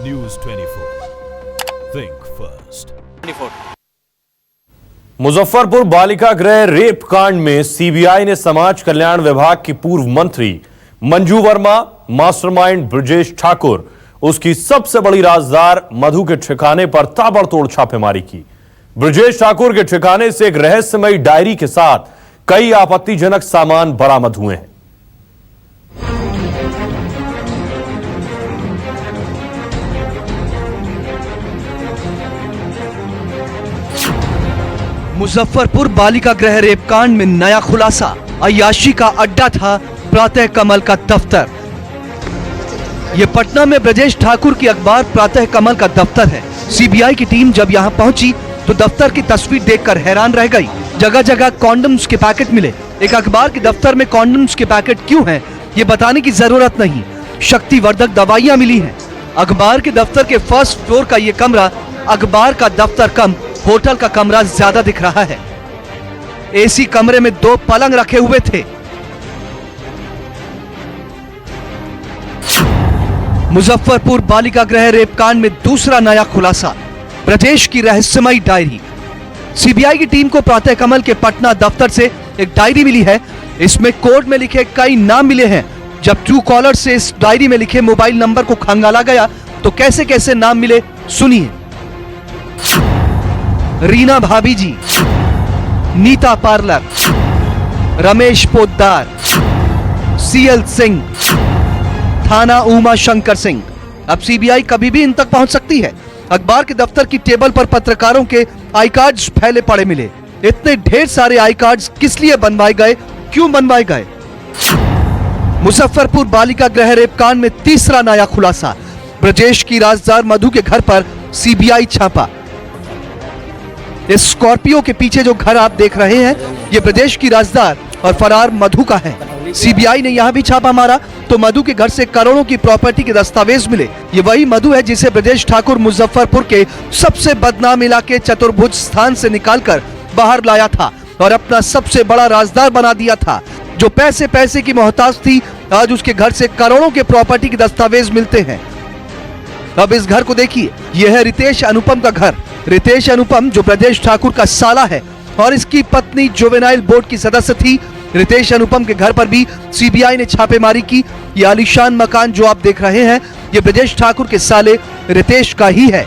News 24. Think first. 24. Muzaffarpur बालिका गृह rape कांड में सीबीआई ने समाज कल्याण विभाग की पूर्व मंत्री मंजू वर्मा, मास्टरमाइंड ब्रजेश ठाकुर, उसकी सबसे बड़ी राजदार मधु के ठिकाने पर ताबड़तोड़ छापेमारी की। ब्रजेश ठाकुर के ठिकाने से एक रहस्यमयी डायरी के साथ कई आपत्तिजनक सामान बरामद हुए हैं। मुजफ्फरपुर बालिका गृह रेप कांड में नया खुलासा। अय्याशी का अड्डा था प्रातः कमल का दफ्तर। यह पटना में ब्रजेश ठाकुर की अखबार प्रातः कमल का दफ्तर है। सीबीआई की टीम जब यहां पहुंची तो दफ्तर की तस्वीर देखकर हैरान रह गई। जगह जगह कॉन्डम्स के पैकेट मिले। एक अखबार के दफ्तर में कॉन्डम्स के पैकेट क्यों हैं, ये बताने की जरूरत नहीं। शक्तिवर्धक दवाइयां मिली हैं। अखबार के दफ्तर के फर्स्ट फ्लोर का ये कमरा अखबार का दफ्तर कम होटल का कमरा ज्यादा दिख रहा है। एसी कमरे में 2 पलंग रखे हुए थे। मुजफ्फरपुर बालिका गृह रेप कांड में दूसरा नया खुलासा, ब्रजेश की रहस्यमयी डायरी। सीबीआई की टीम को प्रातः कमल के पटना दफ्तर से एक डायरी मिली है। इसमें कोड में लिखे कई नाम मिले हैं। जब ट्रू कॉलर से इस डायरी में लिखे मोबाइल नंबर को खंगाला गया तो कैसे कैसे नाम मिले, सुनिए। रीना भाभी जी, नीता पार्लर, रमेश पोद्दार, सीएल सिंह, थाना उमा शंकर सिंह। अब सीबीआई कभी भी इन तक पहुंच सकती है। अखबार के दफ्तर की टेबल पर पत्रकारों के आई कार्ड्स फैले पड़े मिले। इतने ढेर सारे आई कार्ड्स किस लिए बनवाए गए, क्यों बनवाए गए? मुजफ्फरपुर बालिका गृह रेप कांड में तीसरा नया खुलासा, ब्रजेश की राजदार मधु के घर पर सीबीआई छापा। इस स्कॉर्पियो के पीछे जो घर आप देख रहे हैं, ये ब्रजेश की राजदार और फरार मधु का है। सीबीआई ने यहां भी छापा मारा तो मधु के घर से करोड़ों की प्रॉपर्टी के दस्तावेज मिले। ये वही मधु है जिसे ब्रजेश ठाकुर मुजफ्फरपुर के सबसे बदनाम इलाके चतुर्भुज स्थान से निकालकर बाहर लाया था और अपना सबसे बड़ा राजदार बना दिया था। जो पैसे पैसे की मोहताज थी, आज उसके घर से करोड़ों के प्रॉपर्टी के दस्तावेज मिलते हैं। अब इस घर को देखिए, यह है रितेश अनुपम का घर। रितेश अनुपम जो ब्रजेश ठाकुर का साला है और इसकी पत्नी जुवेनाइल बोर्ड की सदस्य थी। रितेश अनुपम के घर पर भी सीबीआई ने छापेमारी की। ये आलीशान मकान जो आप देख रहे हैं, ये ब्रजेश ठाकुर के साले रितेश का ही है।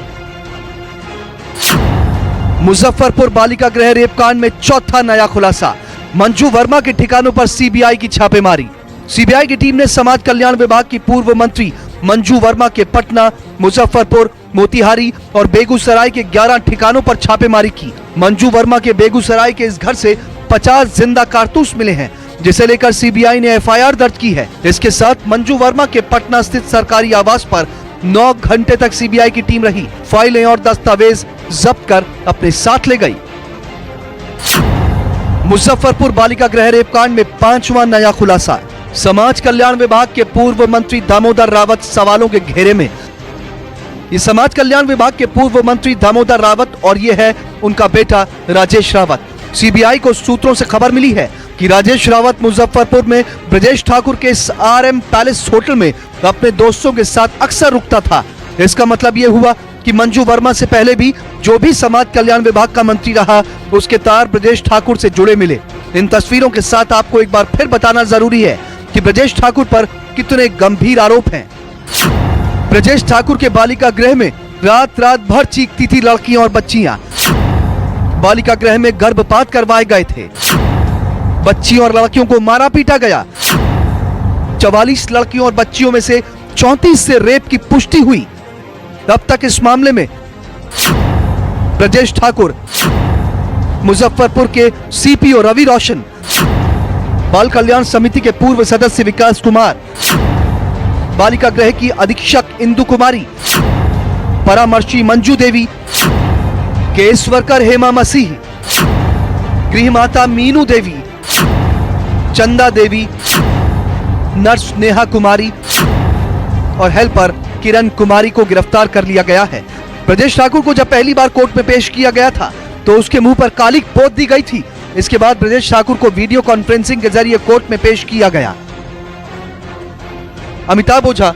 मुजफ्फरपुर बालिका गृह रेप कांड में चौथा नया खुलासा, मंजू वर्मा के ठिकानों पर सीबीआई की छापेमारी। सीबीआई की टीम ने समाज कल्याण विभाग की पूर्व मंत्री मंजू वर्मा के पटना, मुजफ्फरपुर, मोतिहारी और बेगूसराय के 11 ठिकानों पर छापेमारी की। मंजू वर्मा के बेगूसराय के इस घर से 50 जिंदा कारतूस मिले हैं, जिसे लेकर सीबीआई ने एफआईआर दर्ज की है। इसके साथ मंजू वर्मा के पटना स्थित सरकारी आवास पर 9 घंटे तक सीबीआई की टीम रही। फाइलें और दस्तावेज जब्त कर अपने साथ ले गई। मुजफ्फरपुर बालिका गृह रेप कांड में 5वां नया खुलासा, समाज कल्याण विभाग के पूर्व मंत्री दामोदर रावत सवालों के घेरे में। ये समाज कल्याण विभाग के पूर्व मंत्री दामोदर रावत और ये है उनका बेटा राजेश रावत। सीबीआई को सूत्रों से खबर मिली है कि राजेश रावत मुजफ्फरपुर में ब्रजेश ठाकुर के इस RM पैलेस होटल में अपने दोस्तों के साथ अक्सर रुकता था। इसका मतलब ये हुआ कि मंजू वर्मा से पहले भी जो भी समाज कल्याण विभाग का मंत्री रहा, उसके तार ब्रजेश ठाकुर से जुड़े मिले। इन तस्वीरों के साथ आपको एक बार फिर बताना जरूरी है कि ब्रजेश ठाकुर पर कितने गंभीर आरोप हैं। ब्रजेश ठाकुर के बालिका गृह में रात भर चीखती थी लड़कियां और बच्चियां। बालिका गृह में गर्भपात करवाए गए थे। बच्चियों और लड़कियों को मारा पीटा गया। 44 लड़कियों और बच्चियों में से 34 से रेप की पुष्टि हुई। अब तक इस मामले में ब्रजेश ठाकुर, मुजफ्फरपुर के सीपीओ रवि रोशन, बाल कल्याण समिति के पूर्व सदस्य विकास कुमार, बालिका गृह की अधीक्षक इंदु कुमारी, परामर्शी मंजू देवी, केस वर्कर हेमा मसीह, गृह माता मीनू देवी, चंदा देवी, नर्स नेहा कुमारी और हेल्पर किरण कुमारी को गिरफ्तार कर लिया गया है। ब्रजेश ठाकुर को जब पहली बार कोर्ट में पेश किया गया था तो उसके मुंह पर कालिक पोत दी गई थी। इसके बाद ब्रजेश ठाकुर को वीडियो कॉन्फ्रेंसिंग के जरिए कोर्ट में पेश किया गया। अमिताभ ओझा।